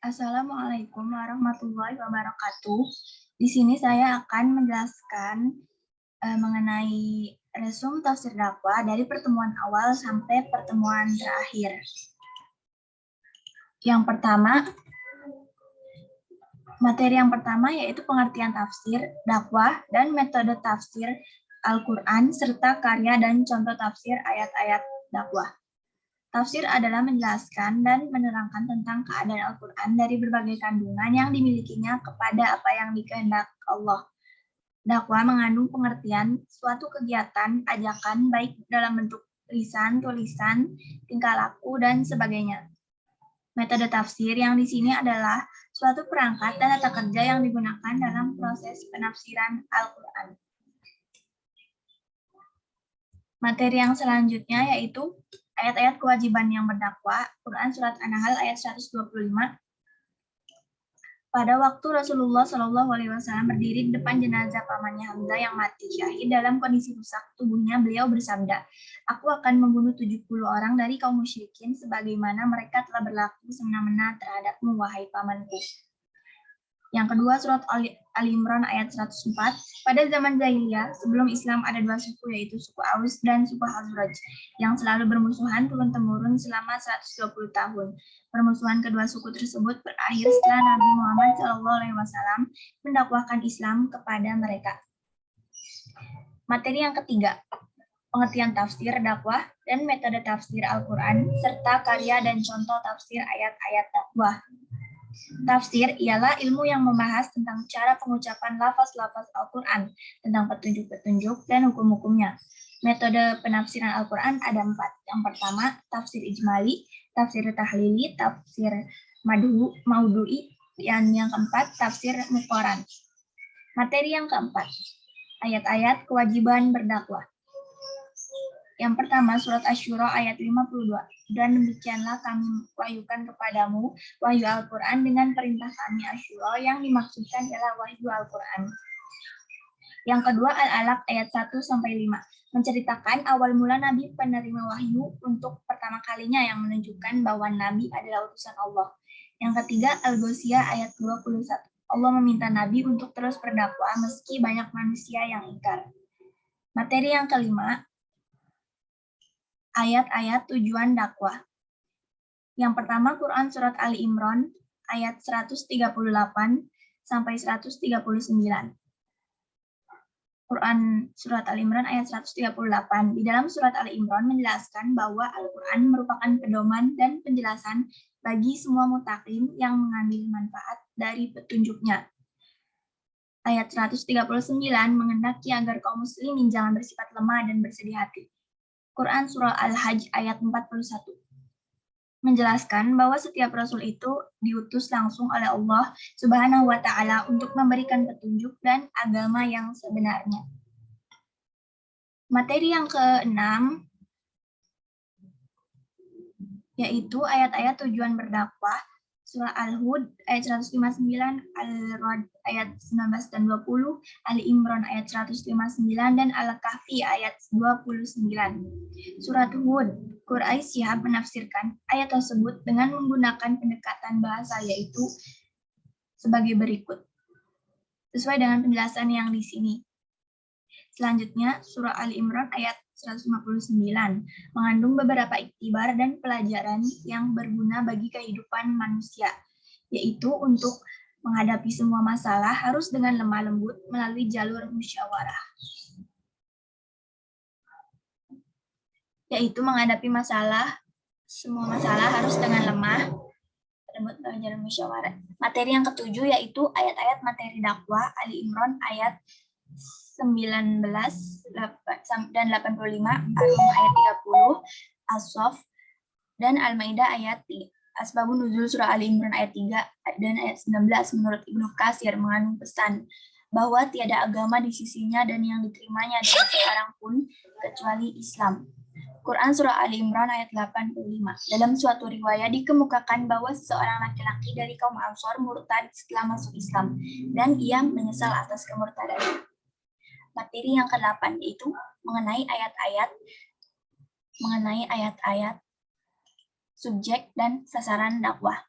Assalamualaikum warahmatullahi wabarakatuh. Di sini saya akan menjelaskan mengenai resum tafsir dakwah dari pertemuan awal sampai pertemuan terakhir. Materi yang pertama yaitu pengertian tafsir, dakwah, dan metode tafsir Al-Quran, serta karya dan contoh tafsir ayat-ayat dakwah. Tafsir adalah menjelaskan dan menerangkan tentang keadaan Al-Quran dari berbagai kandungan yang dimilikinya kepada apa yang dikehendaki Allah. Dakwah mengandung pengertian suatu kegiatan, ajakan, baik dalam bentuk lisan, tulisan, tingkah laku, dan sebagainya. Metode tafsir yang di sini adalah suatu perangkat dan tata kerja yang digunakan dalam proses penafsiran Al-Quran. Materi yang selanjutnya yaitu ayat-ayat kewajiban yang berdakwah, Quran Surat An-Nahl ayat 125. Pada waktu Rasulullah Shallallahu Alaihi Wasallam berdiri di depan jenazah pamannya Hamzah yang mati syahid dalam kondisi rusak tubuhnya, beliau bersabda, "Aku akan membunuh 70 orang dari kaum musyrikin sebagaimana mereka telah berlaku semena-mena terhadapmu, wahai pamanku." Yang kedua, surat Ali Imran ayat 104. Pada zaman jahiliyah, sebelum Islam ada dua suku, yaitu suku Aus dan suku Khazraj, yang selalu bermusuhan turun-temurun selama 120 tahun. Permusuhan kedua suku tersebut berakhir setelah Nabi Muhammad SAW mendakwahkan Islam kepada mereka. Materi yang ketiga, pengertian tafsir, dakwah, dan metode tafsir Al-Quran, serta karya dan contoh tafsir ayat-ayat dakwah. Tafsir ialah ilmu yang membahas tentang cara pengucapan lafaz-lafaz Al-Quran, tentang petunjuk-petunjuk dan hukum-hukumnya. Metode penafsiran Al-Quran ada 4. Yang pertama, tafsir ijmali, tafsir tahlili, tafsir maudu'i, dan yang keempat, tafsir muqaran. Materi yang keempat, ayat-ayat kewajiban berdakwah. Yang pertama, surat Asy-Syura ayat 52. Dan demikianlah kami wahyukan kepadamu wahyu Al-Quran dengan perintah kami Asy-Syura, yang dimaksudkan ialah wahyu Al-Quran. Yang kedua, Al-Alaq ayat 1-5. Menceritakan awal mula Nabi penerima wahyu untuk pertama kalinya, yang menunjukkan bahwa Nabi adalah utusan Allah. Yang ketiga, Al-Ghasyiyah ayat 21. Allah meminta Nabi untuk terus berdakwah meski banyak manusia yang ingkar. Materi yang kelima, ayat-ayat tujuan dakwah. Yang pertama, Quran Surat Ali Imran ayat 138-139. Quran Surat Ali Imran ayat 138. Di dalam Surat Ali Imran menjelaskan bahwa Al-Quran merupakan pedoman dan penjelasan bagi semua mutakin yang mengambil manfaat dari petunjuknya. Ayat 139 menghendaki agar kaum muslimin jangan bersifat lemah dan bersedih hati. Quran Surah Al-Hajj ayat 41 menjelaskan bahwa setiap rasul itu diutus langsung oleh Allah Subhanahu wa Ta'ala untuk memberikan petunjuk dan agama yang sebenarnya. Materi yang keenam yaitu ayat-ayat tujuan berdakwah. Surah Al-Hud ayat 159, Al-Ra'd ayat 19 dan 20, Ali Imran ayat 159, dan Al-Kahfi ayat 29. Surat Hud, Quraisy Syihab menafsirkan ayat tersebut dengan menggunakan pendekatan bahasa, yaitu sebagai berikut, sesuai dengan penjelasan yang di sini. Selanjutnya, Surah Ali Imran ayat 159 mengandung beberapa iktibar dan pelajaran yang berguna bagi kehidupan manusia, yaitu untuk menghadapi semua masalah harus dengan lemah lembut melalui jalur musyawarah. Yaitu menghadapi semua masalah harus dengan lemah lembut melalui jalur musyawarah. Materi yang ketujuh yaitu ayat-ayat materi dakwah, Ali Imran ayat 19 dan 85, Ar-Rum ayat 30, As-Saff dan Al-Maidah ayat 3. Asbabun nuzul surah Ali Imran ayat 3 dan ayat 19 menurut Ibnu Katsir mengandung pesan bahwa tiada agama di sisinya dan yang diterimanya dari seorang pun kecuali Islam. Quran Surah Ali Imran ayat 85. Dalam suatu riwayat dikemukakan bahwa seseorang laki-laki dari kaum Ansor murtad setelah masuk Islam dan ia menyesal atas kemurtadannya. Materi yang ke-8 yaitu mengenai ayat-ayat subjek dan sasaran dakwah.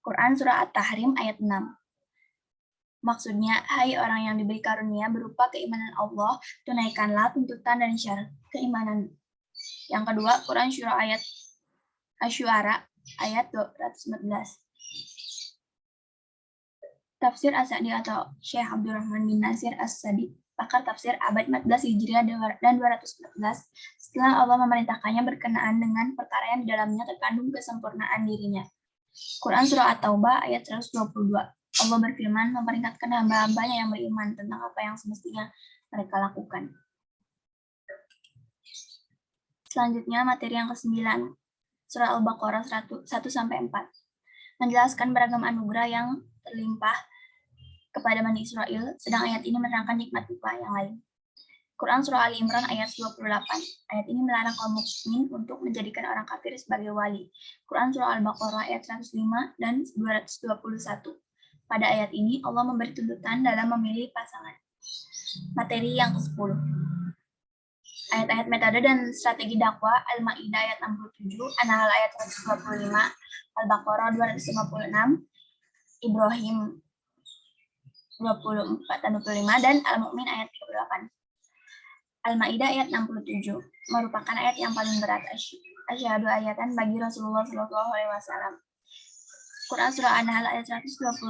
Quran Surah At-Tahrim ayat 6. Maksudnya, hai orang yang diberi karunia berupa keimanan Allah, tunaikanlah tuntutan dan syarat keimanan. Yang kedua, Quran Surah ayat Asy-Syu'ara ayat 214. Tafsir As-Sa'di atau Syekh Abdurrahman bin Nasir As-Sa'di, pakar tafsir abad 14 Hijriah dan 214, setelah Allah memerintahkannya berkenaan dengan perkara yang di dalamnya terkandung kesempurnaan dirinya. Quran Surah At-Taubah ayat 122. Allah berfirman memerintahkan hamba-hambanya yang beriman tentang apa yang semestinya mereka lakukan. Selanjutnya materi yang ke-9, Surah Al-Baqarah 1-4. Menjelaskan beragam anugerah yang terlimpah kepada Bani Israel, sedang ayat ini menerangkan nikmat-nikmat yang lain. Quran Surah Ali Imran ayat 28. Ayat ini melarang kaum mukmin untuk menjadikan orang kafir sebagai wali. Quran Surah Al-Baqarah ayat 105 dan 221. Pada ayat ini, Allah memberi tuntutan dalam memilih pasangan. Materi yang ke-10. Ayat-ayat metode dan strategi dakwah, Al-Ma'idah ayat 67, An-Nahl ayat 125, Al-Baqarah 256, Ibrahim 24 dan 25, dan Al-Mu'min ayat 38. Al-Ma'idah ayat 67 merupakan ayat yang paling berat asyhadu ayatan bagi Rasulullah SAW. Quran Surah An-Nahl ayat 125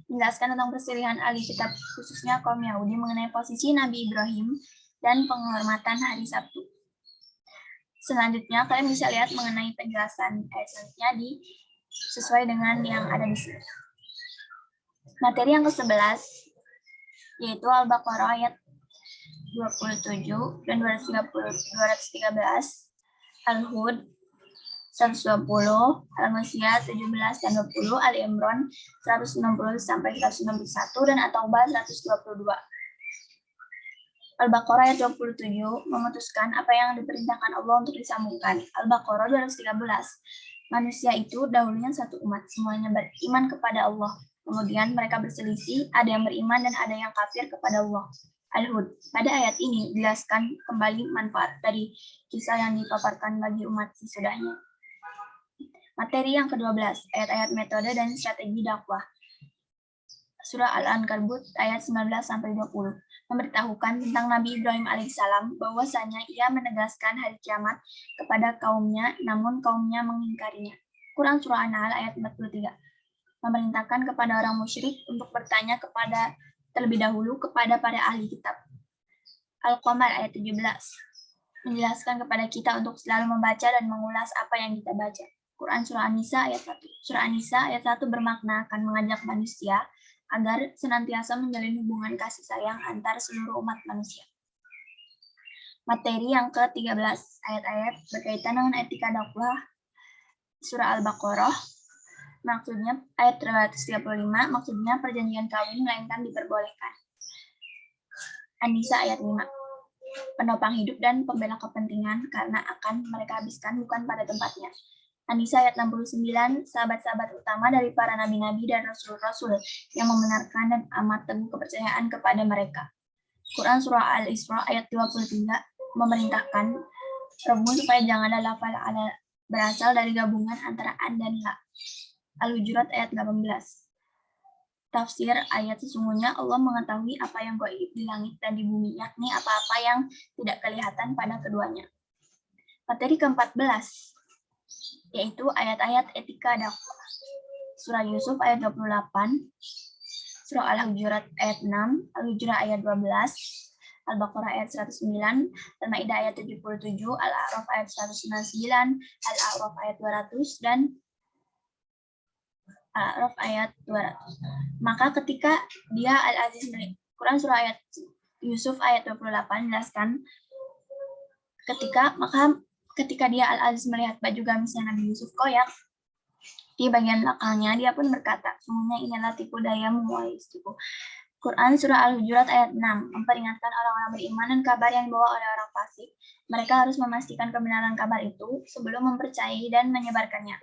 menjelaskan tentang persilihan ahli kitab, khususnya kaum Yahudi, mengenai posisi Nabi Ibrahim dan penghormatan hari Sabtu. Selanjutnya, kalian bisa lihat mengenai penjelasan ayat selanjutnya sesuai dengan yang ada di sini. Materi yang ke-11 yaitu Al-Baqarah ayat 27 dan 213, Al-Hud 120, Al-Masyiyah 17 dan 20, Al-Imran 160 sampai 161 dan At-Taubah 122. Al-Baqarah ayat 27 memutuskan apa yang diperintahkan Allah untuk disambungkan. Al-Baqarah 213. Manusia itu dahulunya satu umat, semuanya beriman kepada Allah. Kemudian mereka berselisih, ada yang beriman dan ada yang kafir kepada Allah. Al-Hud. Pada ayat ini dijelaskan kembali manfaat dari kisah yang dipaparkan bagi umat sesudahnya. Materi yang ke-12, ayat-ayat metode dan strategi dakwah. Surah Al-Ankabut ayat 19-20 memberitahukan tentang Nabi Ibrahim alaihissalam bahwasanya ia menegaskan hari kiamat kepada kaumnya, namun kaumnya mengingkarinya. Quran Surah An-Nahl ayat 43 memerintahkan kepada orang musyrik untuk bertanya kepada terlebih dahulu kepada para ahli kitab. Al-Qamar ayat 17 menjelaskan kepada kita untuk selalu membaca dan mengulas apa yang kita baca. Quran Surah An-Nisa ayat 1. Surah An-Nisa ayat 1 bermakna akan mengajak manusia agar senantiasa menjalin hubungan kasih sayang antar seluruh umat manusia. Materi yang ke-13, ayat-ayat berkaitan dengan etika dakwah, Surah Al-Baqarah, maksudnya ayat 335, maksudnya perjanjian kawin melainkan diperbolehkan. An-Nisa ayat 5. Penopang hidup dan pembela kepentingan karena akan mereka habiskan bukan pada tempatnya. An-Nisa ayat 69, sahabat-sahabat utama dari para nabi-nabi dan rasul-rasul yang membenarkan dan amat teguh kepercayaan kepada mereka. Quran Surah Al-Isra ayat 23 memerintahkan rebus supaya janganlah lafal ala berasal dari gabungan antara an dan la. Al-Hujurat ayat 18. Tafsir ayat sesungguhnya Allah mengetahui apa yang gaib di langit dan di bumi, yakni apa-apa yang tidak kelihatan pada keduanya. Materi ke-14 yaitu ayat-ayat etika dakwah. Surah Yusuf ayat 28, Surah Al-Hujurat ayat 6, Al-Hujurat ayat 12, Al-Baqarah ayat 109, Al-Ma'idah ayat 77, Al-A'raf ayat 199, Al-A'raf ayat 200, dan Al-A'raf ayat 200. Maka ketika dia Al-Aziz Quran Surah ayat Yusuf ayat 28 jelaskan ketika dia Al-Aziz melihat baju gamisnya Nabi Yusuf koyak di bagian belakangnya, dia pun berkata, sungguhnya inilah tipu dayamu, wahai istriku. Quran Surah Al-Hujurat ayat 6 memperingatkan orang-orang beriman dan kabar yang dibawa oleh orang fasik. Mereka harus memastikan kebenaran kabar itu sebelum mempercayai dan menyebarkannya.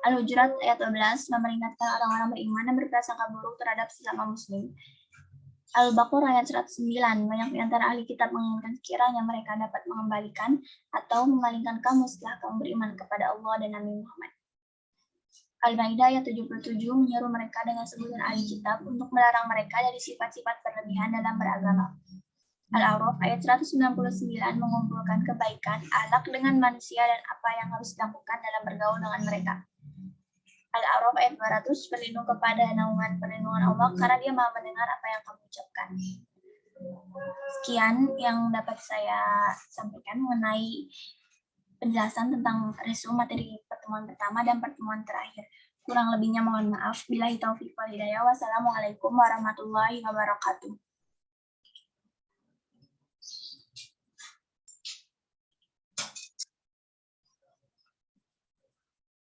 Al-Hujurat ayat 12 memperingatkan orang-orang beriman dan berprasangka buruk terhadap sesama muslim. Al-Baqarah ayat 109, banyak di antara ahli kitab menginginkan sekiranya mereka dapat mengembalikan atau memalingkan kamu setelah kamu beriman kepada Allah dan Nabi Muhammad. Al-Maidah ayat 77 menyeru mereka dengan sebutan ahli kitab untuk melarang mereka dari sifat-sifat berlebihan dalam beragama. Al-A'raf ayat 199 mengumpulkan kebaikan, akhlak dengan manusia dan apa yang harus dilakukan dalam bergaul dengan mereka. Al-A'raf ayat 200 berlindung kepada naungan perlindungan Allah karena dia maha mendengar apa yang kamu ucapkan. Sekian yang dapat saya sampaikan mengenai penjelasan tentang resume materi pertemuan pertama dan pertemuan terakhir. Kurang lebihnya mohon maaf. Billahi taufiq wal hidayah. Wassalamualaikum warahmatullahi wabarakatuh.